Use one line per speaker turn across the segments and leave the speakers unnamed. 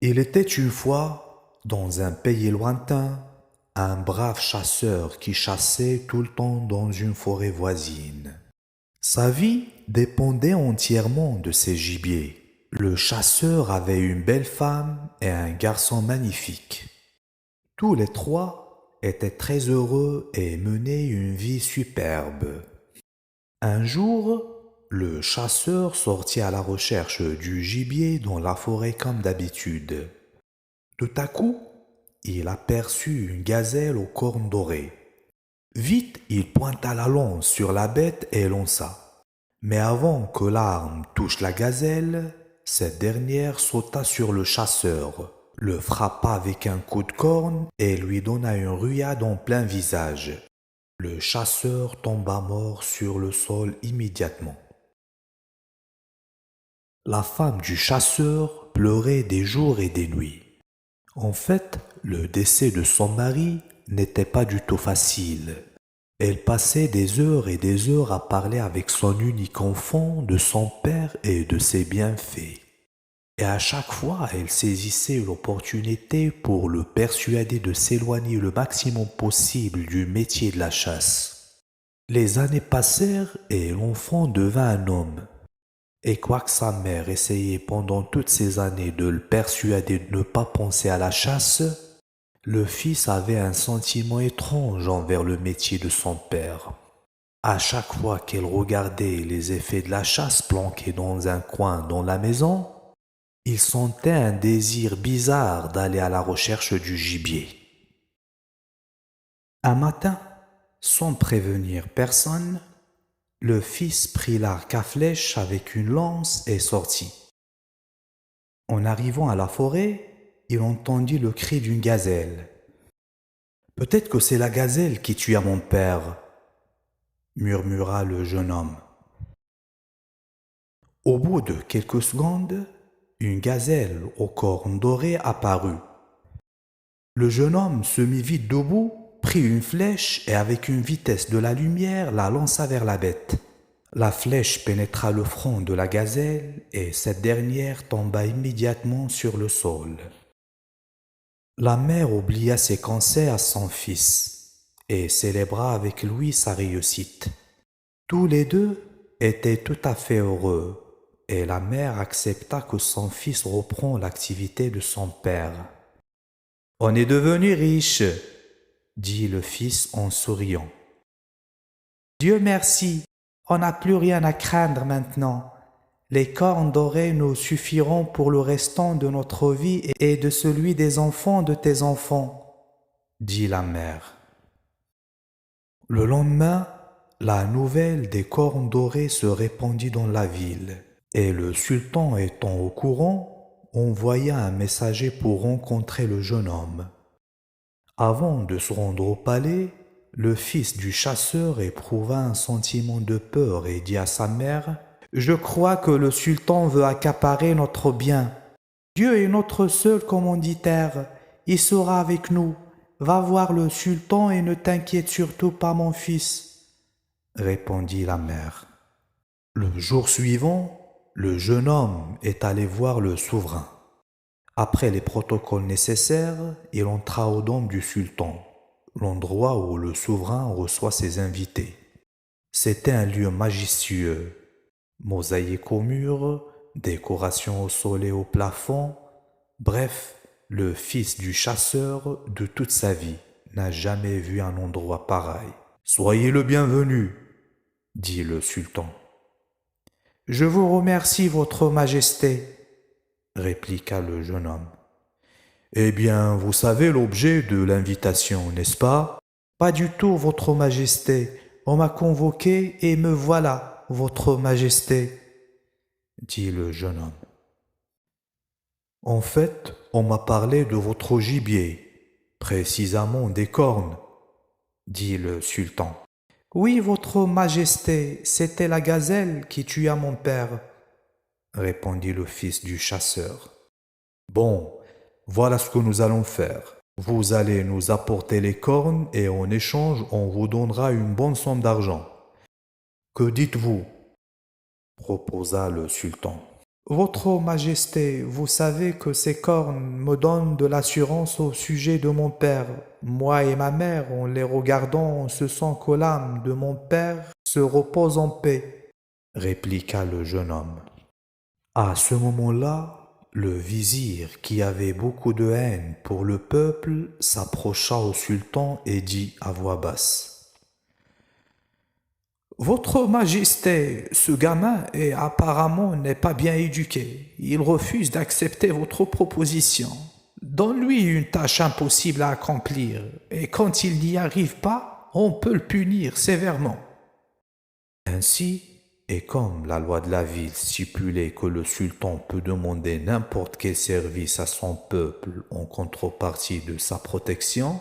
Il était une fois, dans un pays lointain, un brave chasseur qui chassait tout le temps dans une forêt voisine. Sa vie dépendait entièrement de ses gibiers. Le chasseur avait une belle femme et un garçon magnifique. Tous les trois étaient très heureux et menaient une vie superbe. Un jour, le chasseur sortit à la recherche du gibier dans la forêt comme d'habitude. Tout à coup, il aperçut une gazelle aux cornes dorées. Vite, il pointa la lance sur la bête et lança. Mais avant que l'arme touche la gazelle, cette dernière sauta sur le chasseur, le frappa avec un coup de corne et lui donna une ruade en plein visage. Le chasseur tomba mort sur le sol immédiatement. La femme du chasseur pleurait des jours et des nuits. En fait, le décès de son mari n'était pas du tout facile. Elle passait des heures et des heures à parler avec son unique enfant de son père et de ses bienfaits. Et à chaque fois, elle saisissait l'opportunité pour le persuader de s'éloigner le maximum possible du métier de la chasse. Les années passèrent et l'enfant devint un homme. Et quoique sa mère essayait pendant toutes ces années de le persuader de ne pas penser à la chasse, le fils avait un sentiment étrange envers le métier de son père. À chaque fois qu'elle regardait les effets de la chasse planqués dans un coin dans la maison, il sentait un désir bizarre d'aller à la recherche du gibier. Un matin, sans prévenir personne, le fils prit l'arc à flèche avec une lance et sortit. En arrivant à la forêt, il entendit le cri d'une gazelle. « Peut-être que c'est la gazelle qui tua mon père, » murmura le jeune homme. Au bout de quelques secondes, une gazelle aux cornes dorées apparut. Le jeune homme se mit vite debout, prit une flèche et avec une vitesse de la lumière la lança vers la bête. La flèche pénétra le front de la gazelle et cette dernière tomba immédiatement sur le sol. La mère oublia ses conseils à son fils et célébra avec lui sa réussite. Tous les deux étaient tout à fait heureux et la mère accepta que son fils reprend l'activité de son père. « On est devenu riche, » dit le fils en souriant. « Dieu merci, on n'a plus rien à craindre maintenant. Les cornes dorées nous suffiront pour le restant de notre vie et de celui des enfants de tes enfants, » dit la mère. Le lendemain, la nouvelle des cornes dorées se répandit dans la ville, et le sultan étant au courant, envoya un messager pour rencontrer le jeune homme. Avant de se rendre au palais, le fils du chasseur éprouva un sentiment de peur et dit à sa mère « Je crois que le sultan veut accaparer notre bien. Dieu est notre seul commanditaire, il sera avec nous. Va voir le sultan et ne t'inquiète surtout pas, mon fils, » répondit la mère. Le jour suivant, le jeune homme est allé voir le souverain. Après les protocoles nécessaires, il entra au dôme du sultan, l'endroit où le souverain reçoit ses invités. C'était un lieu majestueux, mosaïques aux murs, décorations au sol et au plafond. Bref, le fils du chasseur de toute sa vie n'a jamais vu un endroit pareil. « Soyez le bienvenu, » dit le sultan. « Je vous remercie, votre majesté, » répliqua le jeune homme. « Eh bien, vous savez l'objet de l'invitation, n'est-ce pas ?»« Pas du tout, votre majesté. On m'a convoqué et me voilà, votre majesté, » dit le jeune homme. « En fait, on m'a parlé de votre gibier, précisément des cornes, » dit le sultan. « Oui, votre majesté, c'était la gazelle qui tua mon père, » répondit le fils du chasseur. « Bon, voilà ce que nous allons faire. Vous allez nous apporter les cornes et en échange, on vous donnera une bonne somme d'argent. Que dites-vous » proposa le sultan. Votre Majesté, vous savez que ces cornes me donnent de l'assurance au sujet de mon père. Moi et ma mère, en les regardant, on se sent que l'âme de mon père se repose en paix, répliqua le jeune homme. À ce moment-là, le vizir, qui avait beaucoup de haine pour le peuple, s'approcha au sultan et dit à voix basse: Votre Majesté, ce gamin apparemment n'est pas bien éduqué. Il refuse d'accepter votre proposition. Donne-lui une tâche impossible à accomplir, et quand il n'y arrive pas, on peut le punir sévèrement. Ainsi, et comme la loi de la ville stipulait que le sultan peut demander n'importe quel service à son peuple en contrepartie de sa protection,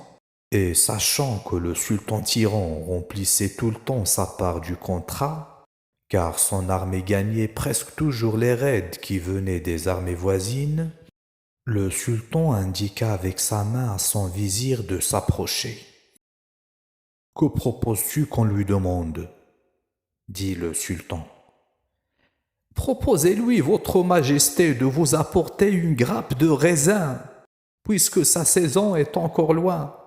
et sachant que le sultan tyran remplissait tout le temps sa part du contrat, car son armée gagnait presque toujours les raids qui venaient des armées voisines, le sultan indiqua avec sa main à son vizir de s'approcher. « Que proposes-tu qu'on lui demande ?» dit le sultan. « Proposez-lui, votre Majesté, de vous apporter une grappe de raisin, puisque sa saison est encore loin, »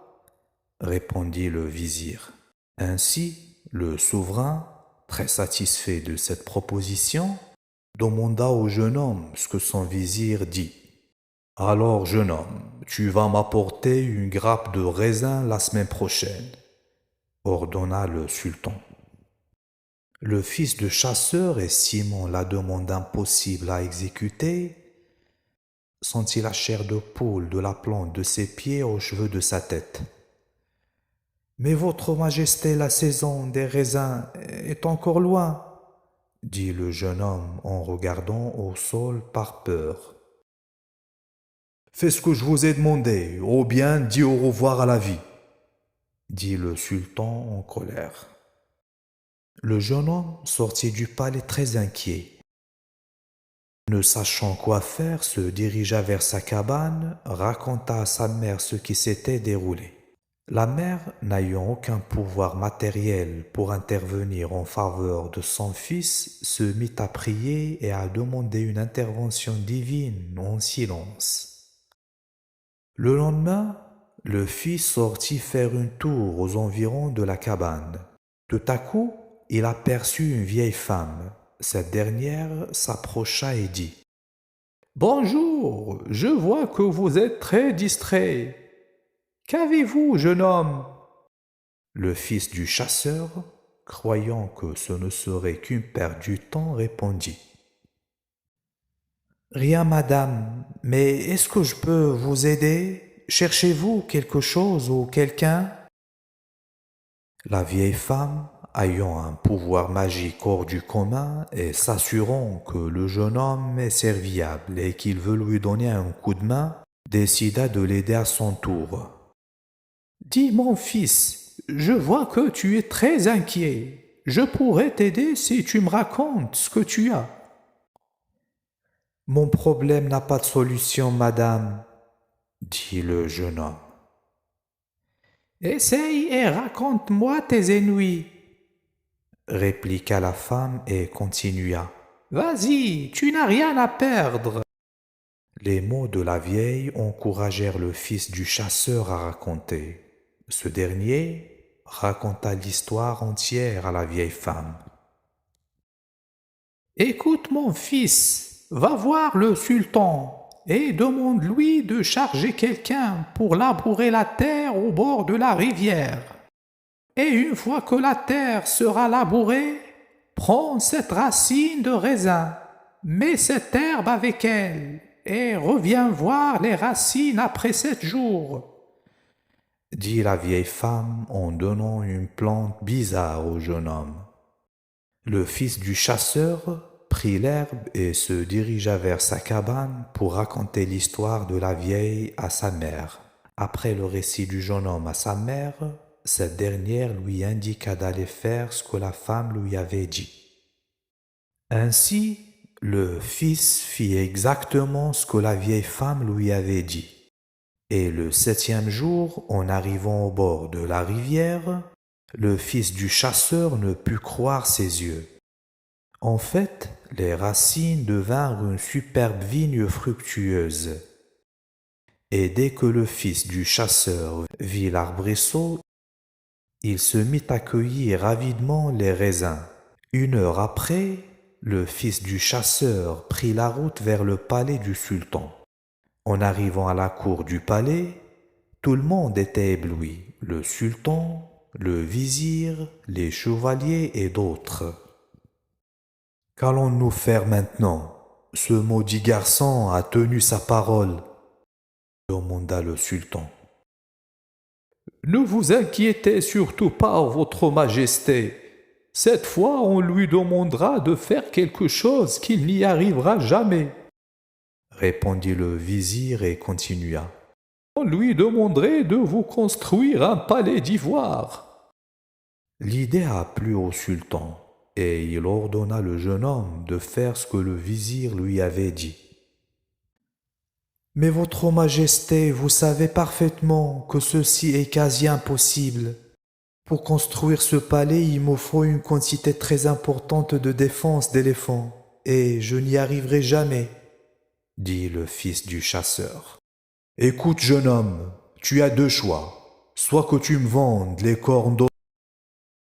répondit le vizir. Ainsi, le souverain, très satisfait de cette proposition, demanda au jeune homme ce que son vizir dit. « Alors, jeune homme, tu vas m'apporter une grappe de raisin la semaine prochaine, » ordonna le sultan. Le fils de chasseur, estimant la demande impossible à exécuter, sentit la chair de poule de la plante de ses pieds aux cheveux de sa tête. « Mais votre Majesté, la saison des raisins est encore loin, » dit le jeune homme en regardant au sol par peur. « Fais ce que je vous ai demandé, ou bien dis au revoir à la vie, » dit le sultan en colère. Le jeune homme sortit du palais très inquiet. Ne sachant quoi faire, se dirigea vers sa cabane, raconta à sa mère ce qui s'était déroulé. La mère, n'ayant aucun pouvoir matériel pour intervenir en faveur de son fils, se mit à prier et à demander une intervention divine en silence. Le lendemain, le fils sortit faire un tour aux environs de la cabane. Tout à coup, il aperçut une vieille femme. Cette dernière s'approcha et dit: « Bonjour, je vois que vous êtes très distrait. Qu'avez-vous, jeune homme ?» Le fils du chasseur, croyant que ce ne serait qu'une perte du temps, répondit: « Rien, madame, mais est-ce que je peux vous aider? Cherchez-vous quelque chose ou quelqu'un ?» La vieille femme, ayant un pouvoir magique hors du commun et s'assurant que le jeune homme est serviable et qu'il veut lui donner un coup de main, décida de l'aider à son tour. « Dis, mon fils, je vois que tu es très inquiet. Je pourrais t'aider si tu me racontes ce que tu as. »« Mon problème n'a pas de solution, madame, » dit le jeune homme. « Essaye et raconte-moi tes ennuis, » répliqua la femme et continua. « Vas-y, tu n'as rien à perdre. » Les mots de la vieille encouragèrent le fils du chasseur à raconter. Ce dernier raconta l'histoire entière à la vieille femme. « Écoute, mon fils, va voir le sultan et demande-lui de charger quelqu'un pour labourer la terre au bord de la rivière. Et une fois que la terre sera labourée, prends cette racine de raisin, mets cette herbe avec elle et reviens voir les racines après 7 jours. » dit la vieille femme en donnant une plante bizarre au jeune homme. Le fils du chasseur prit l'herbe et se dirigea vers sa cabane pour raconter l'histoire de la vieille à sa mère. Après le récit du jeune homme à sa mère, cette dernière lui indiqua d'aller faire ce que la femme lui avait dit. Ainsi, le fils fit exactement ce que la vieille femme lui avait dit. Et le 7e jour, en arrivant au bord de la rivière, le fils du chasseur ne put croire ses yeux. En fait, les racines devinrent une superbe vigne fructueuse. Et dès que le fils du chasseur vit l'arbrisseau, il se mit à cueillir avidement les raisins. 1 heure après, le fils du chasseur prit la route vers le palais du sultan. En arrivant à la cour du palais, tout le monde était ébloui, le sultan, le vizir, les chevaliers et d'autres. « Qu'allons-nous faire maintenant? Ce maudit garçon a tenu sa parole, demanda le sultan. Ne vous inquiétez surtout pas, votre majesté. Cette fois, on lui demandera de faire quelque chose qu'il n'y arrivera jamais, répondit le vizir et continua. On lui demanderait de vous construire un palais d'ivoire. L'idée a plu au sultan, et il ordonna le jeune homme de faire ce que le vizir lui avait dit. Mais votre majesté, vous savez parfaitement que ceci est quasi impossible. Pour construire ce palais, il me faut une quantité très importante de défense d'éléphants, et je n'y arriverai jamais, dit le fils du chasseur. Écoute, jeune homme, tu as 2 choix. Soit que tu me vendes les cornes d'or